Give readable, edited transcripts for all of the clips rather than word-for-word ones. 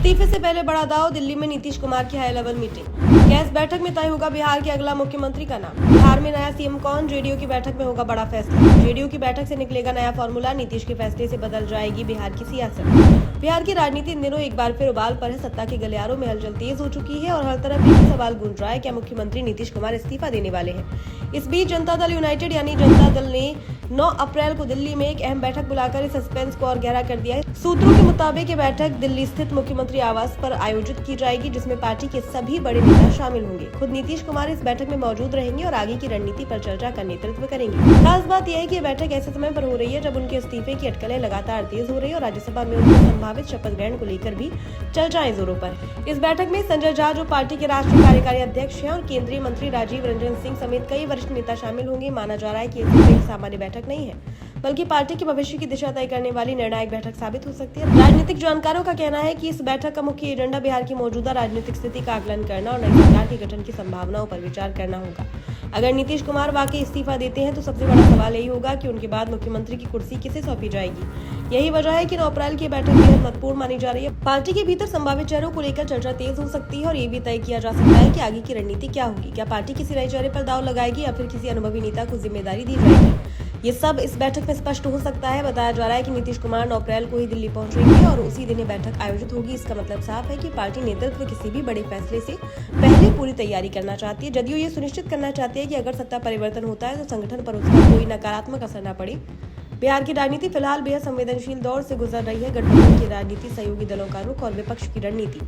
इस्तीफे से पहले बड़ा दाव, दिल्ली में नीतीश कुमार की हाई लेवल मीटिंग। क्या इस बैठक में तय होगा बिहार के अगला मुख्यमंत्री का नाम? बिहार में नया सीएम कौन? जेडीयू की बैठक में होगा बड़ा फैसला। जेडीयू की बैठक से निकलेगा नया फॉर्मूला, नीतीश के फैसले से बदल जाएगी बिहार की सियासत। बिहार की राजनीति इन दिनों एक बार फिर उबाल पर है। सत्ता के गलियारों में हलचल तेज हो चुकी है और हर तरफ यही सवाल गूंज रहा है, क्या मुख्यमंत्री नीतीश कुमार इस्तीफा देने वाले हैं? इस बीच जनता दल यूनाइटेड यानी जनता दल ने 9 अप्रैल को दिल्ली में एक अहम बैठक बुलाकर इस सस्पेंस को और गहरा कर दिया है। सूत्रों के मुताबिक ये बैठक दिल्ली स्थित मुख्यमंत्री आवास पर आयोजित की जाएगी, जिसमें पार्टी के सभी बड़े नेता शामिल होंगे। खुद नीतीश कुमार इस बैठक में मौजूद रहेंगे और आगे की रणनीति पर चर्चा का नेतृत्व करेंगे। खास बात यह है कि ये बैठक ऐसे समय पर हो रही है जब उनके इस्तीफे की अटकलें लगातार तेज हो रही है और राज्यसभा में उनके संभावित शपथ ग्रहण को लेकर भी चर्चाएं जोरों पर। इस बैठक में संजय झा, जो पार्टी के राष्ट्रीय कार्यकारी अध्यक्ष हैं, और केंद्रीय मंत्री राजीव रंजन सिंह समेत कई वरिष्ठ नेता शामिल होंगे। माना जा रहा है कि ये सिर्फ एक सामान्य बैठक नहीं है, बल्कि पार्टी के भविष्य की दिशा तय करने वाली निर्णायक बैठक साबित हो सकती है। राजनीतिक जानकारों का कहना है कि इस बैठक का मुख्य एजेंडा बिहार की मौजूदा राजनीतिक स्थिति का आकलन करना और नई सरकार के गठन की संभावनाओं पर विचार करना होगा। अगर नीतीश कुमार वाकई इस्तीफा देते हैं तो सबसे बड़ा सवाल यही होगा कि उनके बाद मुख्यमंत्री की कुर्सी किसे सौंपी जाएगी। यही वजह है कि 9 अप्रैल की बैठक बेहद महत्वपूर्ण मानी जा रही है। पार्टी के भीतर संभावित चेहरों को लेकर चर्चा तेज हो सकती है और ये भी तय किया जा सकता है कि आगे की रणनीति क्या होगी। क्या पार्टी किसी नए चेहरे पर दांव लगाएगी या फिर किसी अनुभवी नेता को जिम्मेदारी दी जाएगी? ये सब इस बैठक में स्पष्ट हो सकता है। बताया जा रहा है कि नीतीश कुमार 9 अप्रैल को ही दिल्ली पहुंचेंगे और उसी दिन ये बैठक आयोजित होगी। इसका मतलब साफ है कि पार्टी नेतृत्व किसी भी बड़े फैसले से पहले पूरी तैयारी करना चाहती है। जदयू ये सुनिश्चित करना चाहती है कि अगर सत्ता परिवर्तन होता है तो संगठन पर उसका कोई नकारात्मक असर न पड़े। बिहार की राजनीति फिलहाल बेहद संवेदनशील दौर से गुजर रही है। गठबंधन की राजनीति, सहयोगी दलों का रुख और विपक्ष की रणनीति,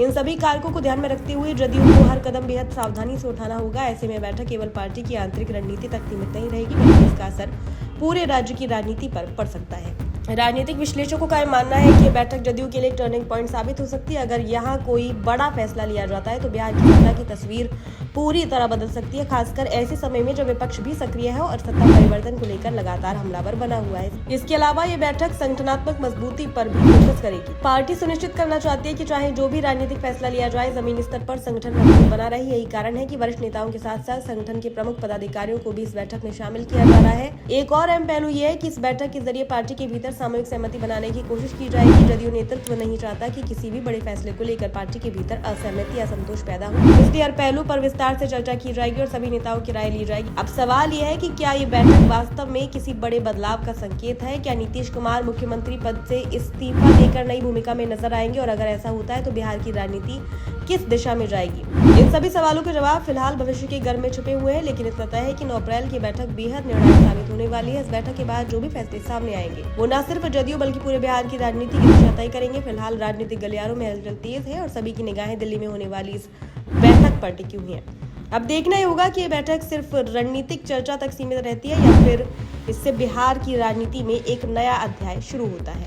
इन सभी कारकों को ध्यान में रखते हुए जदयू को हर कदम बेहद सावधानी से उठाना होगा। ऐसे में बैठक केवल पार्टी की आंतरिक रणनीति तक सीमित नहीं रहेगी, बल्कि इसका असर पूरे राज्य की राजनीति पर पड़ सकता है। राजनीतिक विश्लेषकों का यह मानना है कि बैठक जदयू के लिए टर्निंग पॉइंट साबित हो सकती है। अगर यहाँ कोई बड़ा फैसला लिया जाता है तो बिहार की सत्ता की तस्वीर पूरी तरह बदल सकती है, खासकर ऐसे समय में जब विपक्ष भी सक्रिय है और सत्ता परिवर्तन को लेकर लगातार हमलावर बना हुआ है। इसके अलावा ये बैठक संगठनात्मक मजबूती पर भी फोकस करेगी। पार्टी सुनिश्चित करना चाहती है कि चाहे जो भी राजनीतिक फैसला लिया जाए, जमीनी स्तर पर संगठन मजबूत बना रहे। यही कारण है कि वरिष्ठ नेताओं के साथ साथ संगठन के प्रमुख पदाधिकारियों को भी इस बैठक में शामिल किया जा रहा है। एक और अहम पहलू ये है कि इस बैठक के जरिए पार्टी के भीतर सामूहिक सहमति बनाने की कोशिश की जाएगी। जदयू नेतृत्व नहीं चाहता कि किसी भी बड़े फैसले को लेकर पार्टी के भीतर असहमति या असंतोष पैदा हो, इसलिए हर पहलू पर विस्तार से चर्चा की जाएगी और सभी नेताओं की राय ली जाएगी। अब सवाल यह है कि क्या ये बैठक वास्तव में किसी बड़े बदलाव का संकेत है? क्या नीतीश कुमार मुख्यमंत्री पद से इस्तीफा देकर नई भूमिका में नजर आएंगे और अगर ऐसा होता है तो बिहार की राजनीति किस दिशा में जाएगी? इन सभी सवालों के जवाब फिलहाल भविष्य के घर में छुपे हुए हैं, लेकिन इतना तय है कि 9 अप्रैल की बैठक बेहद निर्णायक साबित होने वाली है। इस बैठक के बाद जो भी फैसले सामने आएंगे वो न सिर्फ जदयू बल्कि पूरे बिहार की राजनीति की दिशा तय करेंगे। फिलहाल राजनीतिक गलियारों में हलचल तेज है और सभी की निगाहें दिल्ली में होने वाली इस बैठक पर टिकी हुई है। अब देखना ही होगा कि ये बैठक सिर्फ रणनीतिक चर्चा तक सीमित रहती है या फिर इससे बिहार की राजनीति में एक नया अध्याय शुरू होता है।